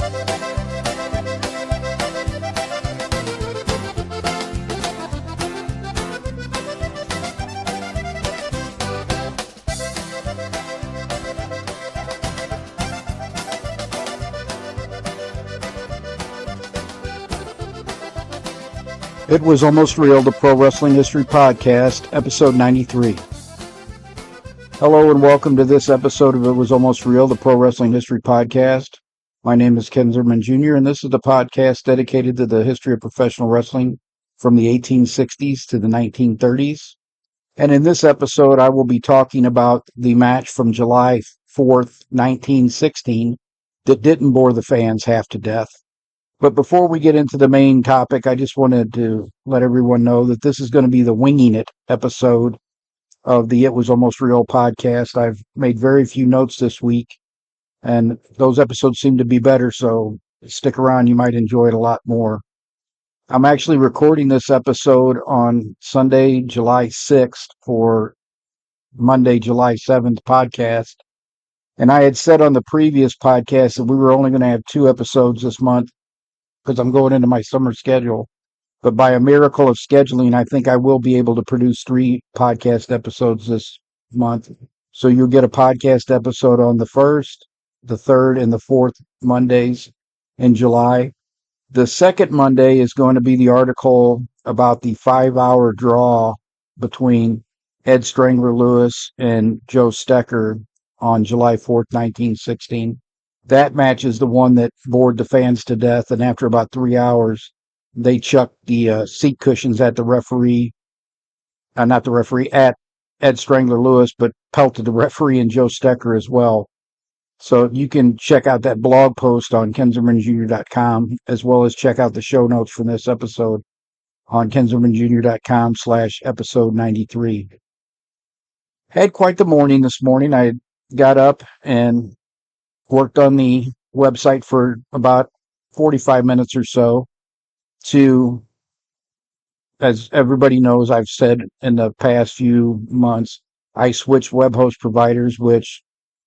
It Was Almost Real, the Pro Wrestling History Podcast, episode 93. Hello and welcome to this episode of It Was Almost Real, the Pro Wrestling History Podcast. My name is Ken Zimmerman Jr., and this is the podcast dedicated to the history of professional wrestling from the 1860s to the 1930s. And in this episode, I will be talking about the match from July 4th, 1916, that didn't bore the fans half to death. But before we get into the main topic, I just wanted to let everyone know that this is going to be the Winging It episode of the It Was Almost Real podcast. I've made very few notes this week, and those episodes seem to be better, so stick around. You might enjoy it a lot more. I'm actually recording this episode on Sunday, July 6th for Monday, July 7th podcast. And I had said on the previous podcast that we were only going to have 2 episodes this month, because I'm going into my summer schedule. But by a miracle of scheduling, I think I will be able to produce 3 podcast episodes this month. So you'll get a podcast episode on the 1st, the 3rd, and the 4th Mondays in July. The second Monday is going to be the article about the 5-hour draw between Ed Strangler Lewis and Joe Stecker on July 4th, 1916. That match is the one that bored the fans to death, and after about 3 hours, they chucked the seat cushions at the referee, not the referee, at Ed Strangler Lewis, but pelted the referee and Joe Stecker as well. So you can check out that blog post on kenzimmermanjr.com, as well as check out the show notes from this episode on kenzimmermanjr.com/episode 93. Had quite the morning this morning. I got up and worked on the website for about 45 minutes or so to, as everybody knows, I've said in the past few months, I switched web host providers, which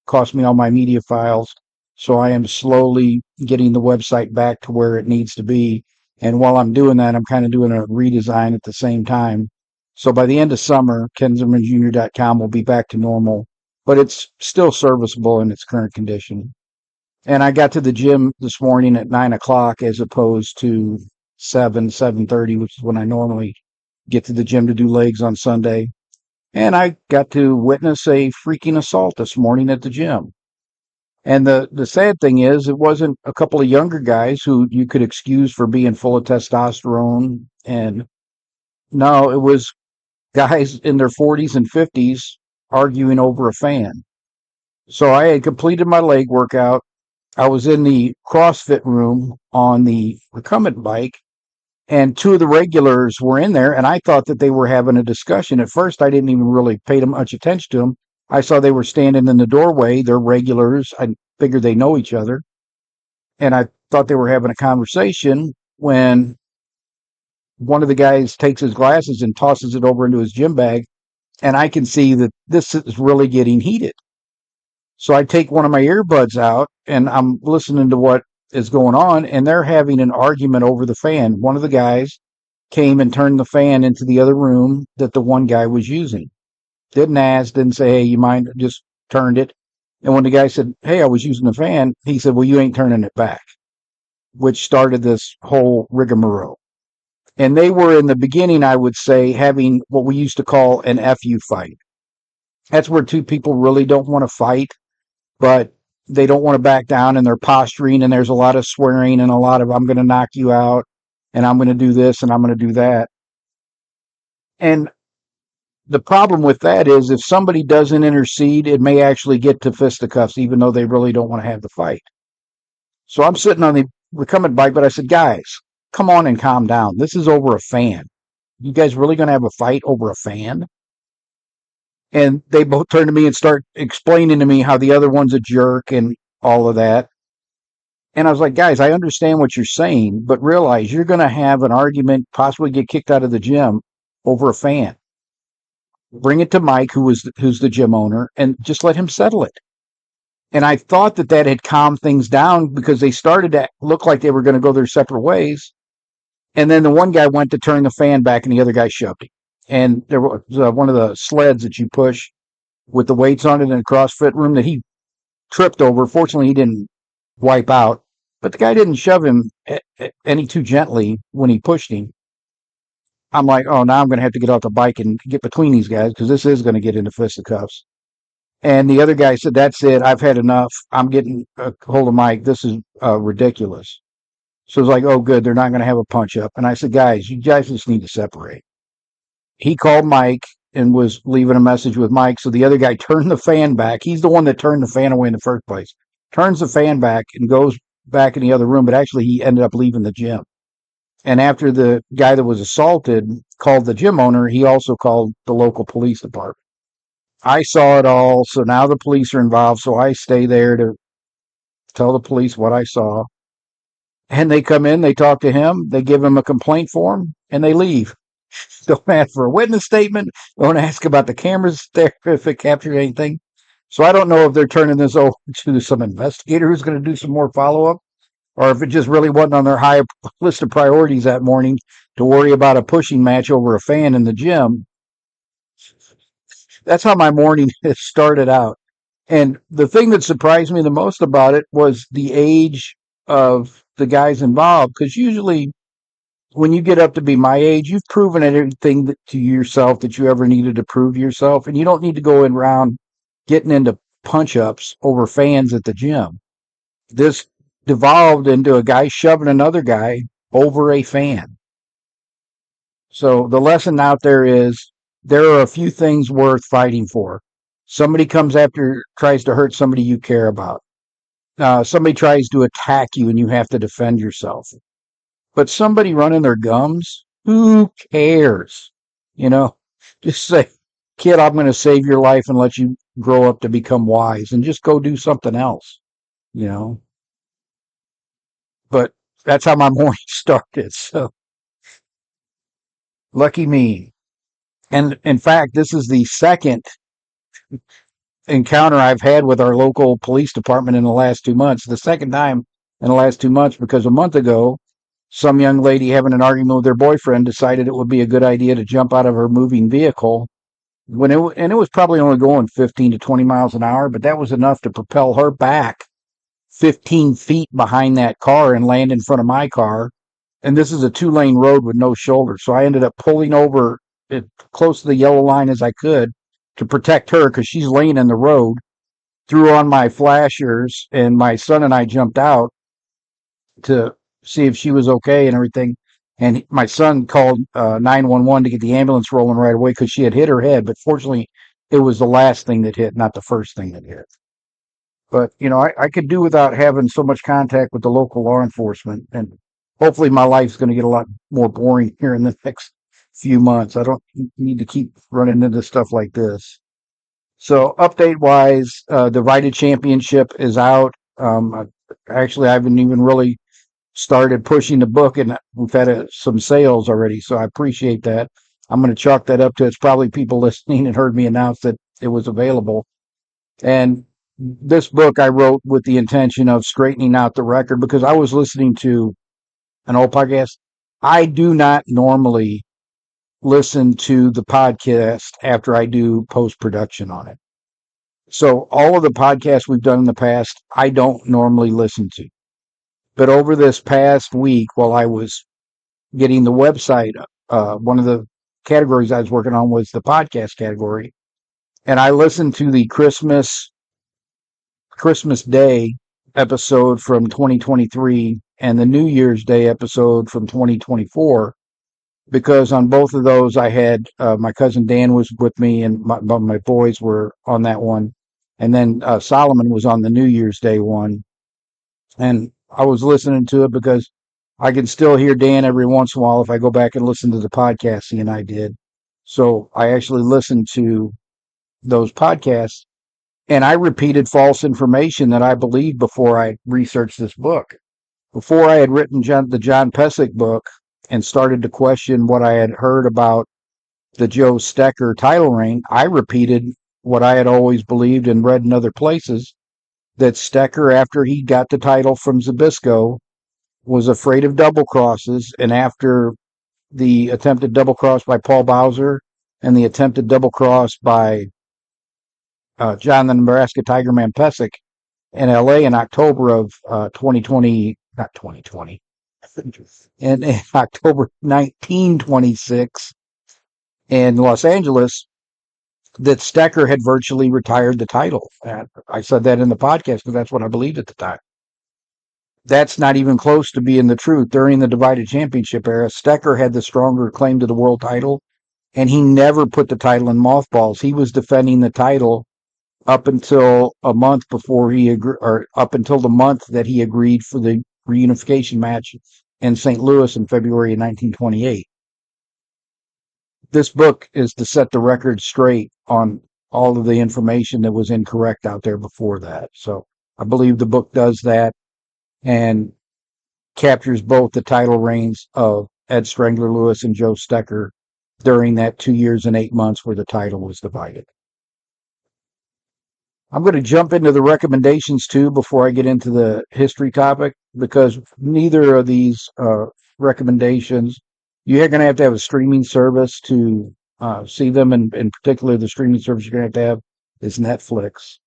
cost me all my media files. So I am slowly getting the website back to where it needs to be. And while I'm doing that, I'm kind of doing a redesign at the same time. So by the end of summer, kenzimmermanjr.com will be back to normal, but it's still serviceable in its current condition. And I got to the gym this morning at 9 o'clock as opposed to 7:30, which is when I normally get to the gym to do legs on Sunday. And I got to witness a freaking assault this morning at the gym. And the sad thing is, it wasn't a couple of younger guys who you could excuse for being full of testosterone. And no, it was guys in their 40s and 50s arguing over a fan. So I had completed my leg workout. I was in the CrossFit room on the recumbent bike, and 2 of the regulars were in there, and I thought that they were having a discussion. At first, I didn't even really pay much attention to them. I saw they were standing in the doorway. They're regulars. I figured they know each other. And I thought they were having a conversation when one of the guys takes his glasses and tosses it over into his gym bag, and I can see that this is really getting heated. So I take one of my earbuds out, and I'm listening to what is going on, and they're having an argument over the fan. One of the guys came and turned the fan into the other room that the one guy was using. Didn't ask, didn't say, hey, you mind, just turned it. And when the guy said, hey, I was using the fan, he said, well, you ain't turning it back, which started this whole rigmarole. And they were, in the beginning, I would say, having what we used to call an FU fight. That's where 2 people really don't want to fight, but they don't want to back down, and they're posturing, and there's a lot of swearing and a lot of, I'm going to knock you out, and I'm going to do this, and I'm going to do that. And the problem with that is, if somebody doesn't intercede, it may actually get to fisticuffs, even though they really don't want to have the fight. So I'm sitting on the recumbent bike, but I said, guys, come on and calm down. This is over a fan. You guys really going to have a fight over a fan? And they both turn to me and start explaining to me how the other one's a jerk and all of that. And I was like, guys, I understand what you're saying, but realize you're going to have an argument, possibly get kicked out of the gym over a fan. Bring it to Mike, who's the gym owner, and just let him settle it. And I thought that had calmed things down because they started to look like they were going to go their separate ways. And then the one guy went to turn the fan back and the other guy shoved him. And there was one of the sleds that you push with the weights on it in a CrossFit room that he tripped over. Fortunately, he didn't wipe out, but the guy didn't shove him any too gently when he pushed him. I'm like, oh, now I'm going to have to get off the bike and get between these guys because this is going to get into fisticuffs. And the other guy said, that's it. I've had enough. I'm getting a hold of Mike. This is ridiculous. So it was like, oh, good. They're not going to have a punch up. And I said, guys, you guys just need to separate. He called Mike and was leaving a message with Mike. So the other guy turned the fan back. He's the one that turned the fan away in the first place. Turns the fan back and goes back in the other room. But actually, he ended up leaving the gym. And after the guy that was assaulted called the gym owner, he also called the local police department. I saw it all, so now the police are involved, so I stay there to tell the police what I saw. And they come in, they talk to him, they give him a complaint form, and they leave. Don't ask for a witness statement, don't ask about the cameras there if it captured anything. So I don't know if they're turning this over to some investigator who's going to do some more follow-up, or if it just really wasn't on their high list of priorities that morning to worry about a pushing match over a fan in the gym. That's how my morning has started out. And the thing that surprised me the most about it was the age of the guys involved. Because usually when you get up to be my age, you've proven everything to yourself that you ever needed to prove yourself. And you don't need to go around getting into punch-ups over fans at the gym. This devolved into a guy shoving another guy over a fan. So the lesson out there is there are a few things worth fighting for. Somebody comes after, tries to hurt somebody you care about. Somebody tries to attack you and you have to defend yourself. But somebody running their gums, who cares? You know, just say, kid, I'm going to save your life and let you grow up to become wise and just go do something else, you know. But that's how my morning started. So lucky me. And in fact, this is the second encounter I've had with our local police department in the last 2 months. The second time in the last 2 months, because a month ago, some young lady having an argument with her boyfriend decided it would be a good idea to jump out of her moving vehicle and it was probably only going 15 to 20 miles an hour, but that was enough to propel her back 15 feet behind that car and land in front of my car. And this is a 2-lane road with no shoulder. So I ended up pulling over as close to the yellow line as I could to protect her because she's laying in the road, threw on my flashers, and my son and I jumped out to see if she was okay and everything. And my son called 911 to get the ambulance rolling right away because she had hit her head. But fortunately, it was the last thing that hit, not the first thing that hit. But, you know, I could do without having so much contact with the local law enforcement. And hopefully my life's going to get a lot more boring here in the next few months. I don't need to keep running into stuff like this. So update-wise, the Righted Championship is out. Actually, I haven't even really started pushing the book, and we've had some sales already, so I appreciate that. I'm going to chalk that up to it's probably people listening and heard me announce that it was available. And this book I wrote with the intention of straightening out the record because I was listening to an old podcast. I do not normally listen to the podcast after I do post-production on it. So all of the podcasts we've done in the past, I don't normally listen to. But over this past week, while I was getting the website, one of the categories I was working on was the podcast category. And I listened to the Christmas Day episode from 2023 and the New Year's Day episode from 2024, because on both of those I had my cousin Dan was with me and my boys were on that one. And then Solomon was on the New Year's Day one. And I was listening to it because I can still hear Dan every once in a while if I go back and listen to the podcast he and I did. So I actually listened to those podcasts and I repeated false information that I believed before I researched this book. Before I had written the John Pesek book and started to question what I had heard about the Joe Stecker title reign, I repeated what I had always believed and read in other places that Stecker, after he got the title from Zbyszko, was afraid of double crosses, and after the attempted double cross by Paul Bowser and the attempted double cross by John the Nebraska Tigerman Pesic in LA in October of 2020, not 2020, in October 1926 in Los Angeles, that Stecker had virtually retired the title. And I said that in the podcast because that's what I believed at the time. That's not even close to being the truth. During the divided championship era, Stecker had the stronger claim to the world title, and he never put the title in mothballs. He was defending the title up until a month before or up until the month that he agreed for the reunification match in St. Louis in February of 1928. This book is to set the record straight on all of the information that was incorrect out there before that. So I believe the book does that and captures both the title reigns of Ed Strangler Lewis and Joe Stecker during that 2 years and 8 months where the title was divided. I'm going to jump into the recommendations too before I get into the history topic, because neither of these recommendations, you're going to have a streaming service to see them, and in particular the streaming service you're going to have is Netflix.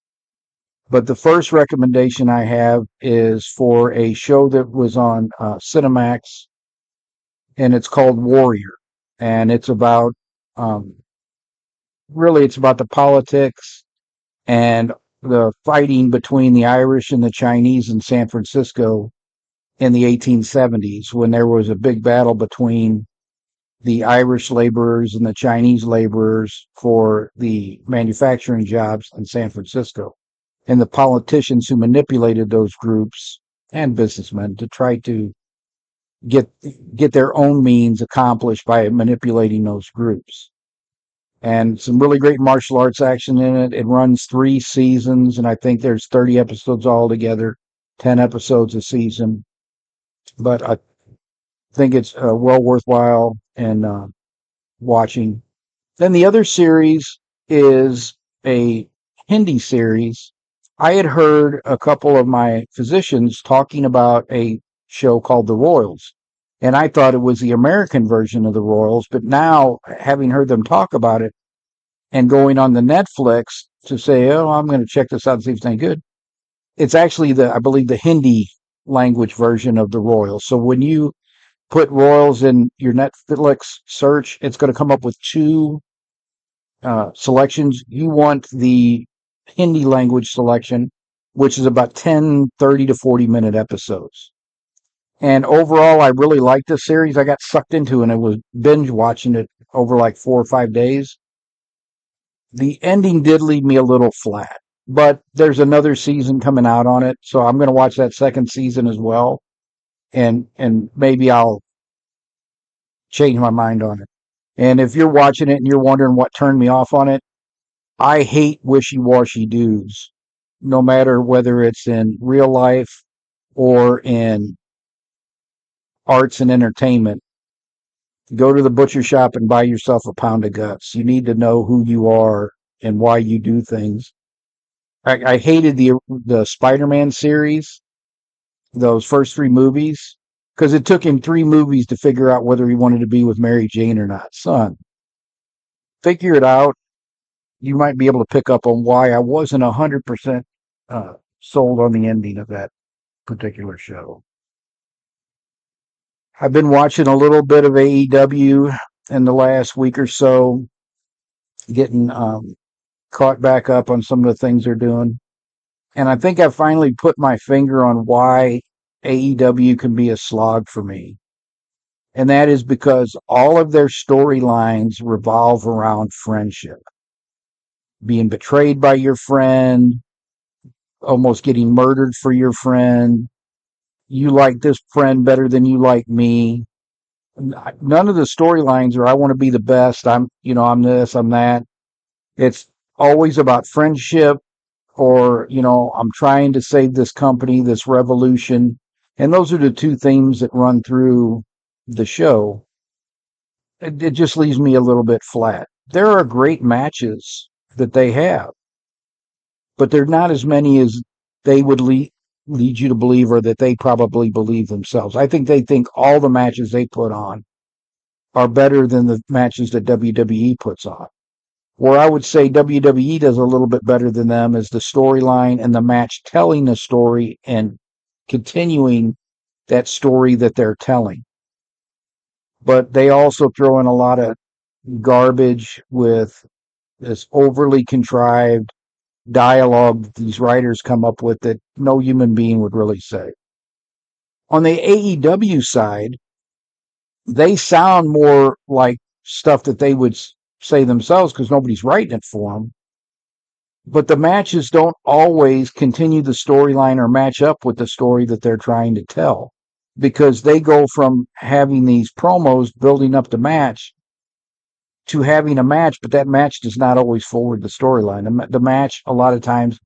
But the first recommendation I have is for a show that was on Cinemax, and it's called Warrior, and it's about really it's about the politics and the fighting between the Irish and the Chinese in San Francisco in the 1870s, when there was a big battle between the Irish laborers and the Chinese laborers for the manufacturing jobs in San Francisco, and the politicians who manipulated those groups and businessmen to try to get their own means accomplished by manipulating those groups. And some really great martial arts action in it. It runs 3 seasons, and I think there's 30 episodes altogether, 10 episodes a season. But I think it's well worthwhile and watching. Then the other series is a Hindi series. I had heard a couple of my physicians talking about a show called The Royals, and I thought it was the American version of The Royals, but now, having heard them talk about it and going on the Netflix to say, oh, I'm going to check this out and see if it's any good, it's actually I believe the Hindi language version of The Royals. So when you put Royals in your Netflix search, it's going to come up with 2 selections. You want the Hindi language selection, which is about 10, 30 to 40-minute episodes. And overall, I really liked this series. I got sucked into it, and I was binge watching it over like 4 or 5 days. The ending did leave me a little flat, but there's another season coming out on it, so I'm going to watch that second season as well, and maybe I'll change my mind on it. And if you're watching it and you're wondering what turned me off on it, I hate wishy-washy dudes, no matter whether it's in real life or in arts and entertainment. Go to the butcher shop and buy yourself a pound of guts. You need to know who you are and why you do things. I hated the Spider-Man series, those first 3 movies, because it took him 3 movies to figure out whether he wanted to be with Mary Jane or not. Son, figure it out. You might be able to pick up on why I wasn't 100% sold on the ending of that particular show. I've been watching a little bit of AEW in the last week or so, getting caught back up on some of the things they're doing. And I think I finally put my finger on why AEW can be a slog for me. And that is because all of their storylines revolve around friendship. Being betrayed by your friend, almost getting murdered for your friend. You like this friend better than you like me. None of the storylines are I want to be the best. I'm this, I'm that. It's always about friendship, or, I'm trying to save this company, this revolution. And those are the 2 themes that run through the show. It just leaves me a little bit flat. There are great matches that they have, but there are not as many as they would lead you to believe, or that they probably believe themselves. I think they think all the matches they put on are better than the matches that WWE puts on. Where I would say WWE does a little bit better than them is the storyline and the match telling the story and continuing that story that they're telling. But they also throw in a lot of garbage with this overly contrived dialogue that these writers come up with that no human being would really say. On the AEW side, they sound more like stuff that they would say themselves because nobody's writing it for them. But the matches don't always continue the storyline or match up with the story that they're trying to tell, because they go from having these promos building up the match to having a match, but that match does not always forward the storyline. The match a lot of times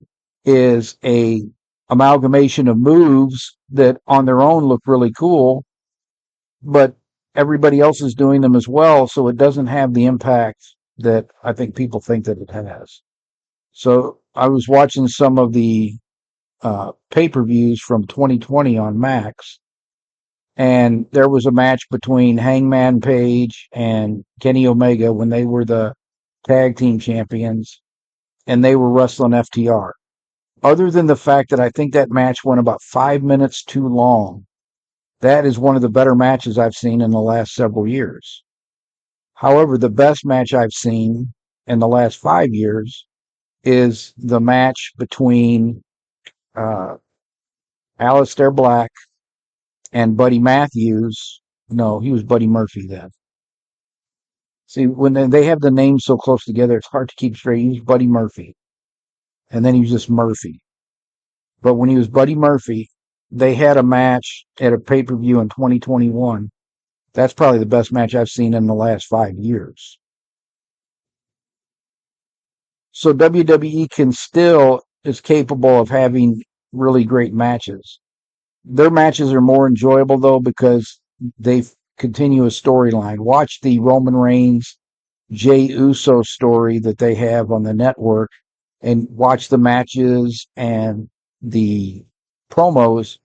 is a amalgamation of moves that on their own look really cool, but everybody else is doing them as well, so it doesn't have the impact that I think people think that it has. So I was watching some of the pay-per-views from 2020 on Max, and there was a match between Hangman Page and Kenny Omega when they were the tag team champions, and they were wrestling FTR. Other than the fact that I think that match went about 5 minutes too long, that is one of the better matches I've seen in the last several years. However, the best match I've seen in the last 5 years is the match between Aleister Black and Buddy Matthews. No, he was Buddy Murphy then. See, when they have the names so close together, it's hard to keep straight. He was Buddy Murphy, and then he was just Murphy. But when he was Buddy Murphy, they had a match at a pay-per-view in 2021. That's probably the best match I've seen in the last 5 years. So WWE is capable of having really great matches. Their matches are more enjoyable though because they continue a storyline. Watch the Roman Reigns Jey Uso story that they have on the network, and watch the matches and the promos,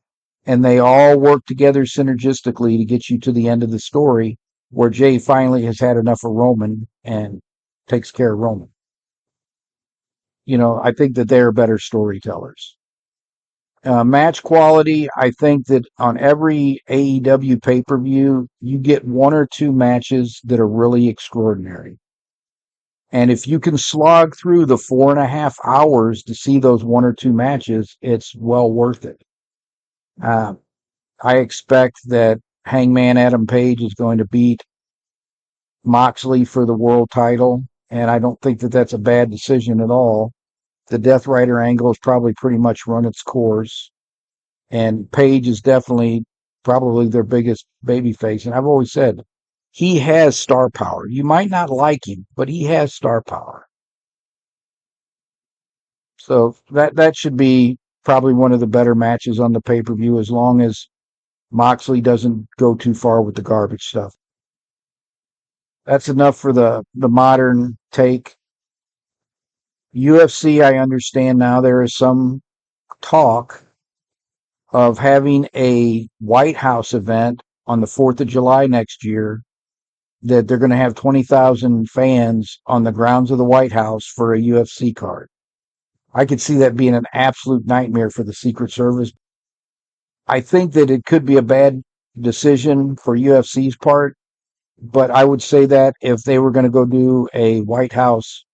and they all work together synergistically to get you to the end of the story where Jey finally has had enough of Roman and takes care of Roman. I think that they're better storytellers. Match quality, I think that on every AEW pay-per-view, you get one or two matches that are really extraordinary. And if you can slog through the 4.5 hours to see those one or two matches, it's well worth it. I expect that Hangman Adam Page is going to beat Moxley for the world title, and I don't think that that's a bad decision at all. The Death Rider angle has probably pretty much run its course, and Page is definitely probably their biggest babyface. And I've always said he has star power. You might not like him, but he has star power. So that should be probably one of the better matches on the pay-per-view, as long as Moxley doesn't go too far with the garbage stuff. That's enough for the modern take. UFC, I understand now there is some talk of having a White House event on the 4th of July next year, that they're going to have 20,000 fans on the grounds of the White House for a UFC card. I could see that being an absolute nightmare for the Secret Service. I think that it could be a bad decision for UFC's part, but I would say that if they were going to go do a White House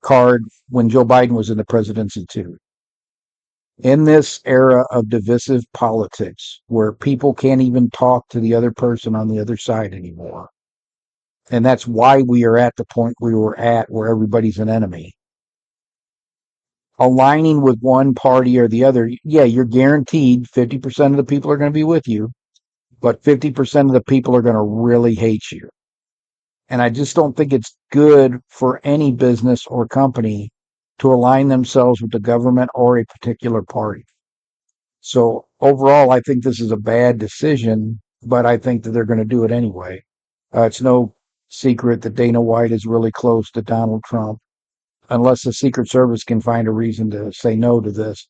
card when Joe Biden was in the presidency too. In this era of divisive politics where people can't even talk to the other person on the other side anymore, and that's why we are at the point we were at where everybody's an enemy. Aligning with one party or the other, yeah, you're guaranteed 50% of the people are going to be with you, but 50% of the people are going to really hate you. And I just don't think it's good for any business or company to align themselves with the government or a particular party. So overall, I think this is a bad decision, but I think that they're going to do it anyway. It's no secret that Dana White is really close to Donald Trump. Unless the Secret Service can find a reason to say no to this,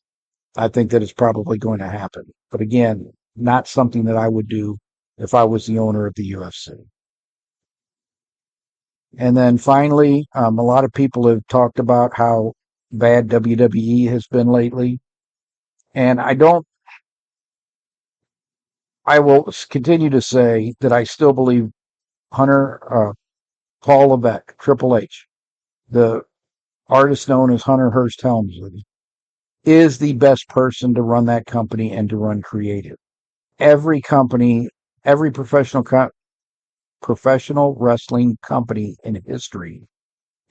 I think that it's probably going to happen. But again, not something that I would do if I was the owner of the UFC. And then finally, a lot of people have talked about how bad WWE has been lately. And I will continue to say that I still believe Paul Levesque, Triple H, the artist known as Hunter Hearst Helmsley, is the best person to run that company and to run creative. Every company, every professional wrestling company in history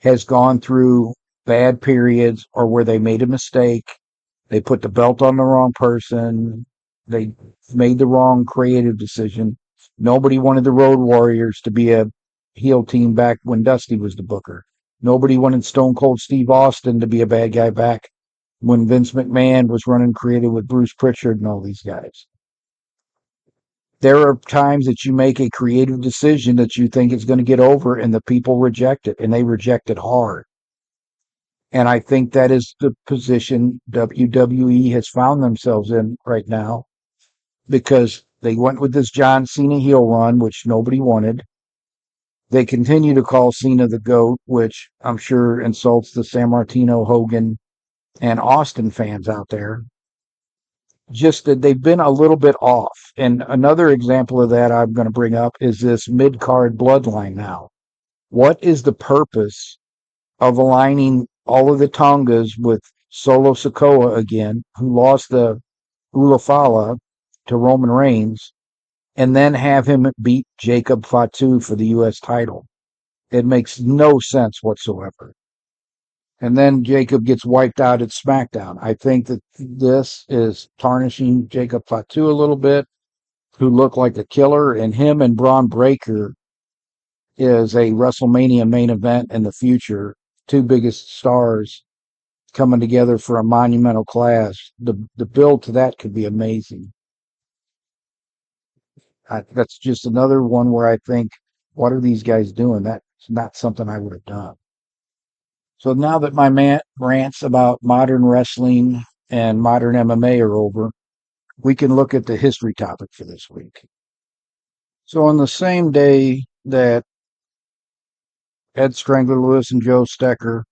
has gone through bad periods or where they made a mistake, they put the belt on the wrong person, they made the wrong creative decision. Nobody wanted the Road Warriors to be a heel team back when Dusty was the booker. Nobody wanted Stone Cold Steve Austin to be a bad guy back when Vince McMahon was running creative with Bruce Pritchard and all these guys. There are times that you make a creative decision that you think is going to get over and the people reject it, and they reject it hard. And I think that is the position WWE has found themselves in right now because they went with this John Cena heel run, which nobody wanted. They continue to call Cena the GOAT, which I'm sure insults the San Martino, Hogan, and Austin fans out there. Just that they've been a little bit off. And another example of that I'm going to bring up is this mid-card bloodline now. What is the purpose of aligning all of the Tongas with Solo Sikoa again, who lost the Ulafala to Roman Reigns, and then have him beat Jacob Fatu for the U.S. title? It makes no sense whatsoever. And then Jacob gets wiped out at SmackDown. I think that this is tarnishing Jacob Fatu a little bit, who looked like a killer, and him and Braun Breaker is a WrestleMania main event in the future. Two biggest stars coming together for a monumental clash. The build to that could be amazing. That's just another one where I think, what are these guys doing? That's not something I would have done. So now that my rants about modern wrestling and modern MMA are over, we can look at the history topic for this week. So on the same day that Ed Strangler Lewis and Joe Stecker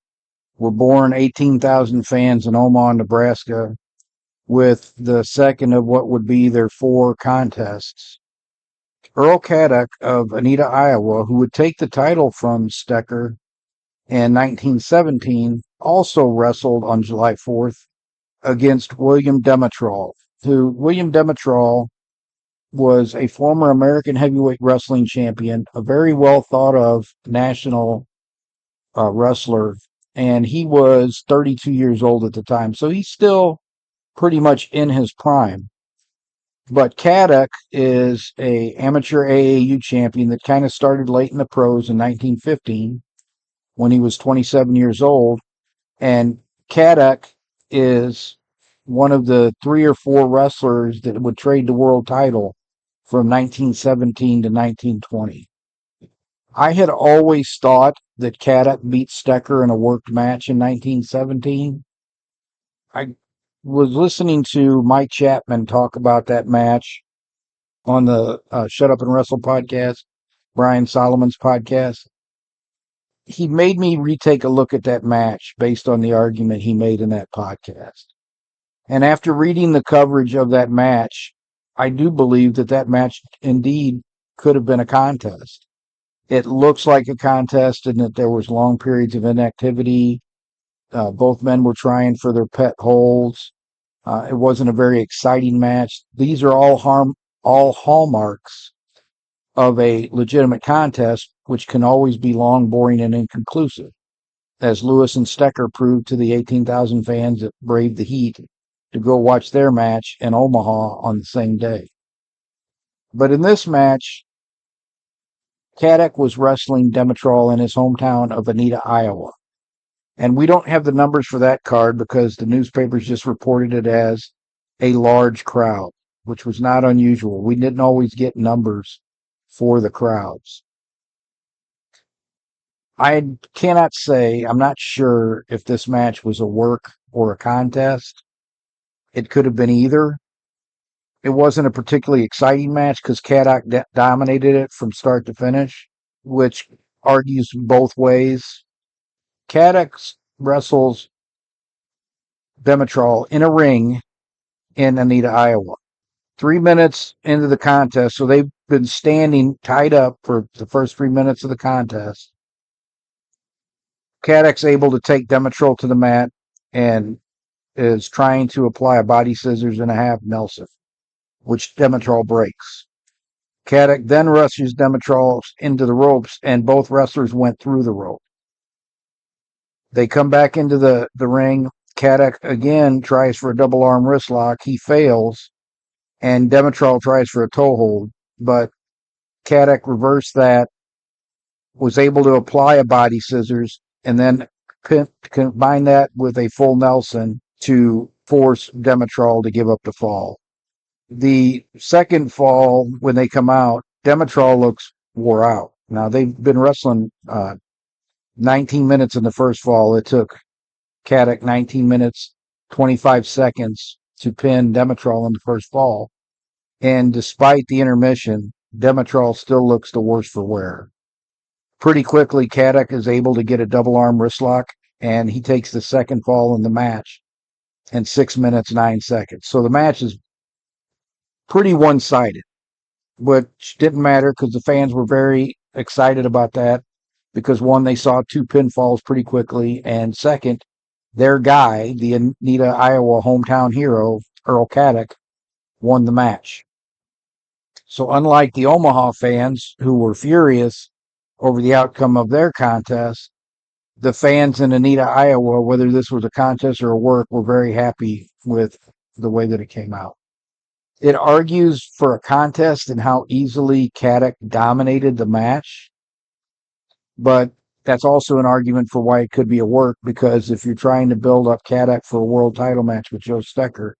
were born, 18,000 fans in Omaha, Nebraska, with the second of what would be their 4 contests. Earl Caddock of Anita, Iowa, who would take the title from Stecker in 1917, also wrestled on July 4th against William Demetral, who William Demetral was a former American heavyweight wrestling champion, a very well thought of national wrestler, and he was 32 years old at the time, so he's still pretty much in his prime. But Caddock is a amateur AAU champion that kind of started late in the pros in 1915 when he was 27 years old. And Caddock is one of the 3 or 4 wrestlers that would trade the world title from 1917 to 1920. I had always thought that Caddock beat Stecker in a worked match in 1917. I was listening to Mike Chapman talk about that match on the Shut Up and Wrestle podcast, Brian Solomon's podcast. He made me retake a look at that match based on the argument he made in that podcast. And after reading the coverage of that match, I do believe that that match indeed could have been a contest. It looks like a contest in that there was long periods of inactivity. Both men were trying for their pet holds. It wasn't a very exciting match. These are all hallmarks of a legitimate contest, which can always be long, boring, and inconclusive, as Lewis and Stecker proved to the 18,000 fans that braved the heat to go watch their match in Omaha on the same day. But in this match, Caddock was wrestling Demetral in his hometown of Anita, Iowa. And we don't have the numbers for that card because the newspapers just reported it as a large crowd, which was not unusual. We didn't always get numbers for the crowds. I cannot say, I'm not sure if this match was a work or a contest. It could have been either. It wasn't a particularly exciting match because Caddock dominated it from start to finish, which argues both ways. Caddock wrestles Demetral in a ring in Anita, Iowa. 3 minutes into the contest, so they've been standing tied up for the first 3 minutes of the contest. Caddock's able to take Demetral to the mat and is trying to apply a body scissors and a half Nelson, which Demetral breaks. Caddock then rushes Demetral into the ropes, and both wrestlers went through the rope. They come back into the ring. Caddock again tries for a double arm wrist lock. He fails, and Demetral tries for a toe hold, but Caddock reversed that, was able to apply a body scissors, and then combine that with a full Nelson to force Demetral to give up the fall. The second fall, when they come out, Demetral looks wore out. Now, they've been wrestling 19 minutes in the first fall. It took Caddock 19 minutes, 25 seconds to pin Demetral in the first fall. And despite the intermission, Demetral still looks the worse for wear. Pretty quickly, Caddock is able to get a double arm wrist lock, and he takes the second fall in the match in 6 minutes, 9 seconds. So the match is pretty one-sided, which didn't matter because the fans were very excited about that because, one, they saw 2 pinfalls pretty quickly, and second, their guy, the Anita, Iowa hometown hero, Earl Caddock, won the match. So unlike the Omaha fans who were furious over the outcome of their contest, the fans in Anita, Iowa, whether this was a contest or a work, were very happy with the way that it came out. It argues for a contest and how easily Caddock dominated the match, but that's also an argument for why it could be a work, because if you're trying to build up Caddock for a world title match with Joe Stecker,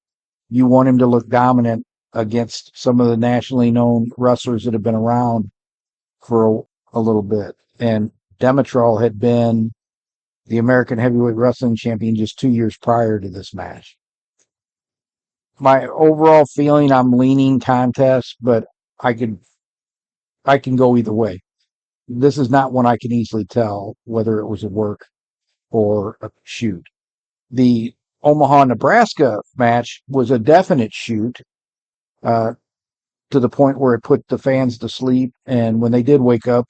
you want him to look dominant against some of the nationally known wrestlers that have been around for a little bit. And Demetral had been the American Heavyweight Wrestling Champion just 2 years prior to this match. My overall feeling, I'm leaning contest, but I can go either way. This is not one I can easily tell whether it was a work or a shoot. The Omaha, Nebraska match was a definite shoot, to the point where it put the fans to sleep. And when they did wake up,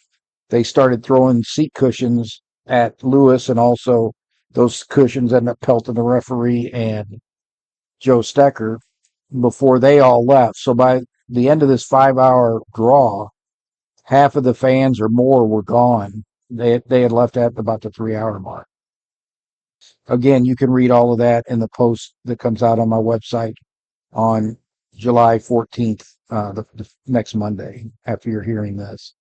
they started throwing seat cushions at Lewis, and also those cushions ended up pelting the referee and Joe Stecker before they all left. So by the end of this 5-hour draw, half of the fans or more were gone. They had left at about the 3-hour mark. Again, you can read all of that in the post that comes out on my website on July 14th, the next Monday, after you're hearing this.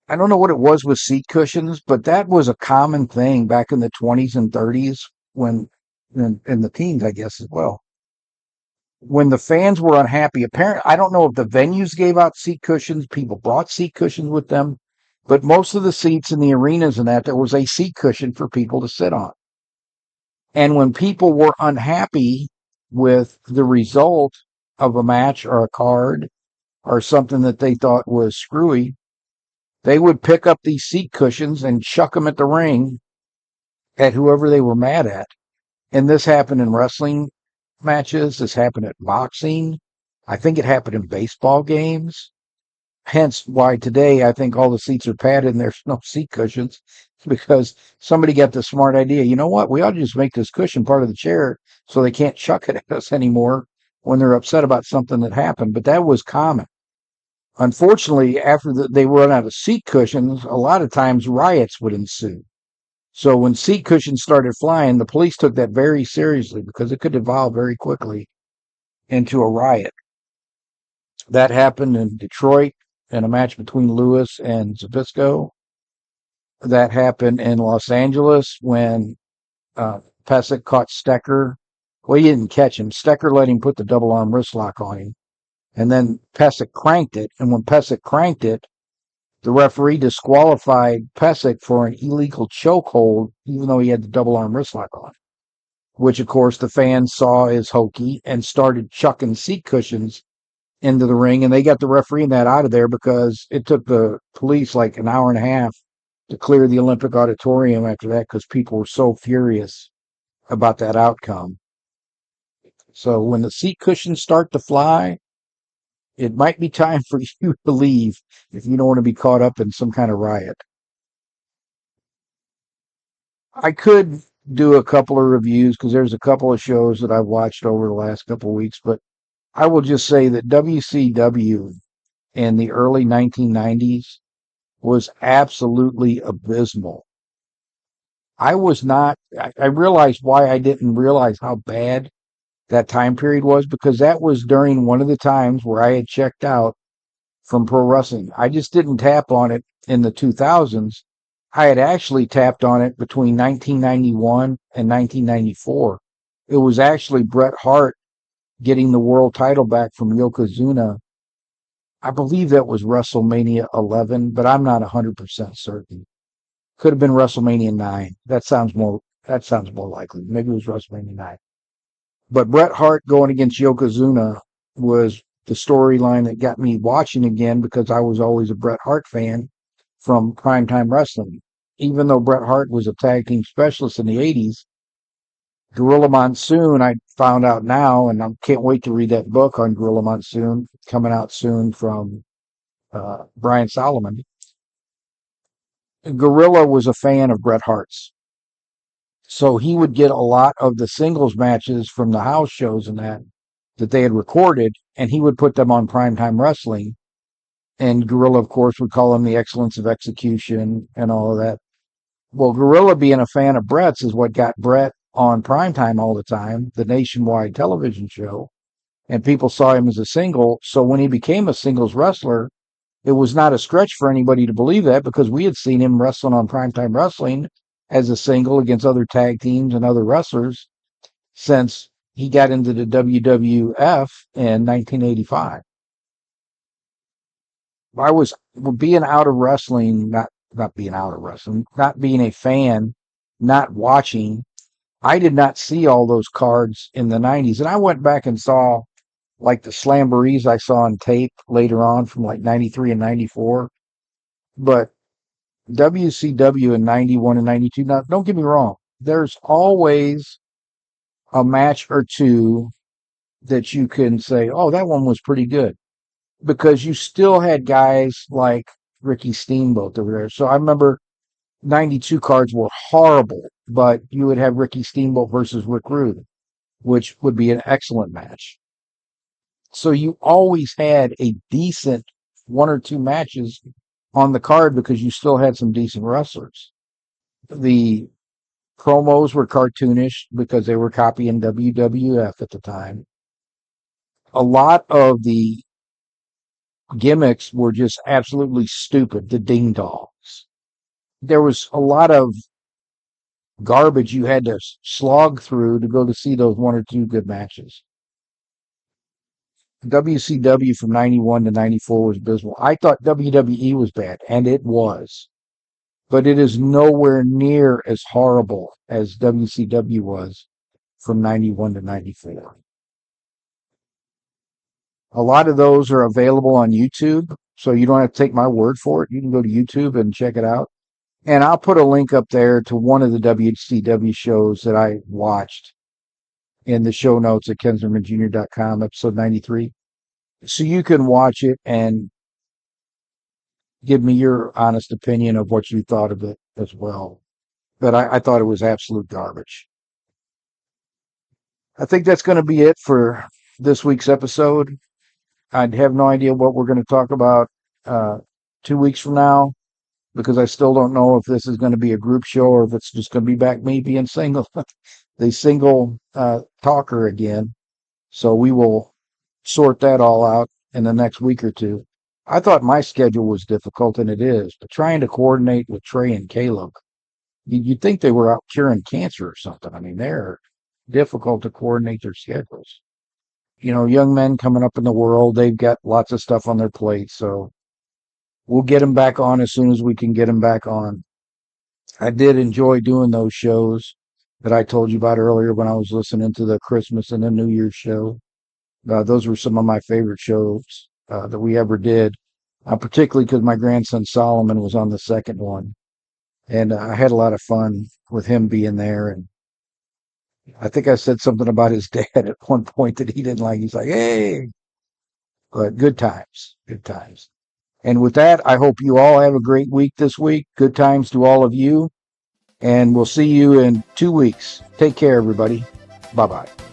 I don't know what it was with seat cushions, but that was a common thing back in the 20s and 30s, when, in the teens, I guess, as well. When the fans were unhappy, apparently, I don't know if the venues gave out seat cushions, people brought seat cushions with them, but most of the seats in the arenas and that, there was a seat cushion for people to sit on. And when people were unhappy with the result of a match or a card or something that they thought was screwy, they would pick up these seat cushions and chuck them at the ring at whoever they were mad at. And this happened in wrestling matches. This happened at boxing. I think it happened in baseball games. Hence why today I think all the seats are padded and there's no seat cushions, because somebody got the smart idea. You know what? We ought to just make this cushion part of the chair so they can't chuck it at us anymore when they're upset about something that happened. But that was common. Unfortunately, after they run out of seat cushions, a lot of times riots would ensue. So when seat cushions started flying, the police took that very seriously because it could evolve very quickly into a riot. That happened in Detroit in a match between Lewis and Zbyszko. That happened in Los Angeles when Pesek caught Stecker. Well, he didn't catch him. Stecker let him put the double arm wrist lock on him. And then Pesek cranked it. And when Pesek cranked it, the referee disqualified Pesek for an illegal chokehold, even though he had the double arm wrist lock on. which of course the fans saw as hokey and started chucking seat cushions into the ring. And they got the referee and that out of there because it took the police like an hour and a half to clear the Olympic auditorium after that because people were so furious about that outcome. So when the seat cushions start to fly, it might be time for you to leave if you don't want to be caught up in some kind of riot. I could do a couple of reviews because there's a couple of shows that I've watched over the last couple of weeks, but I will just say that WCW in the early 1990s was absolutely abysmal. I was not, I realized why I didn't realize how bad that time period was because that was during one of the times where I had checked out from pro wrestling. I just didn't tap on it in the 2000s. I had actually tapped on it between 1991 and 1994. It was actually Bret Hart getting the world title back from Yokozuna. I believe that was WrestleMania 11, but I'm not 100% certain. Could have been WrestleMania 9. That sounds more likely. Maybe it was WrestleMania 9. But Bret Hart going against Yokozuna was the storyline that got me watching again because I was always a Bret Hart fan from Primetime Wrestling. Even though Bret Hart was a tag team specialist in the 80s, Gorilla Monsoon, I found out now, and I can't wait to read that book on Gorilla Monsoon coming out soon from Brian Solomon. Gorilla was a fan of Bret Hart's. So he would get a lot of the singles matches from the house shows and that they had recorded, and he would put them on Primetime Wrestling. And Gorilla, of course, would call him the excellence of execution and all of that. Well, Gorilla being a fan of Bret's is what got Bret on Primetime all the time, the nationwide television show. And people saw him as a single. So when he became a singles wrestler, it was not a stretch for anybody to believe that because we had seen him wrestling on Primetime Wrestling as a single against other tag teams and other wrestlers since he got into the WWF in 1985. I was being out of wrestling, not being out of wrestling, not being a fan, not watching. I did not see all those cards in the 90s. And I went back and saw like the Slamborees I saw on tape later on from like 93 and 94. But WCW in 91 and 92, now don't get me wrong, there's always a match or two that you can say, oh, that one was pretty good. Because you still had guys like Ricky Steamboat that were there. So I remember 92 cards were horrible, but you would have Ricky Steamboat versus Rick Rude, which would be an excellent match. So you always had a decent one or two matches on the card because you still had some decent wrestlers. The promos were cartoonish because they were copying WWF at the time. A lot of the gimmicks were just absolutely stupid. The ding dongs. There was a lot of garbage you had to slog through to go to see those one or two good matches. WCW from 91 to 94 was abysmal. I thought WWE was bad, and it was. But it is nowhere near as horrible as WCW was from 91 to 94. A lot of those are available on YouTube, so you don't have to take my word for it. You can go to YouTube and check it out. And I'll put a link up there to one of the WCW shows that I watched in the show notes at kenzermanjr.com, episode 93. So you can watch it and give me your honest opinion of what you thought of it as well. But I thought it was absolute garbage. I think that's going to be it for this week's episode. I have no idea what we're going to talk about 2 weeks from now because I still don't know if this is going to be a group show or if it's just going to be back me being single, the single talker again. So we will sort that all out in the next week or two. I thought my schedule was difficult, and it is, but trying to coordinate with Trey and Caleb, you'd think they were out curing cancer or something. I mean, they're difficult to coordinate their schedules. You know, young men coming up in the world, they've got lots of stuff on their plate, so we'll get them back on as soon as we can get them back on. I did enjoy doing those shows. that I told you about earlier when I was listening to the Christmas and the New Year's show. Those were some of my favorite shows that we ever did, particularly because my grandson Solomon was on the second one. And I had a lot of fun with him being there. And I think I said something about his dad at one point that he didn't like. He's like, hey, but good times, good times. And with that, I hope you all have a great week this week. Good times to all of you. And we'll see you in 2 weeks. Take care, everybody. Bye bye.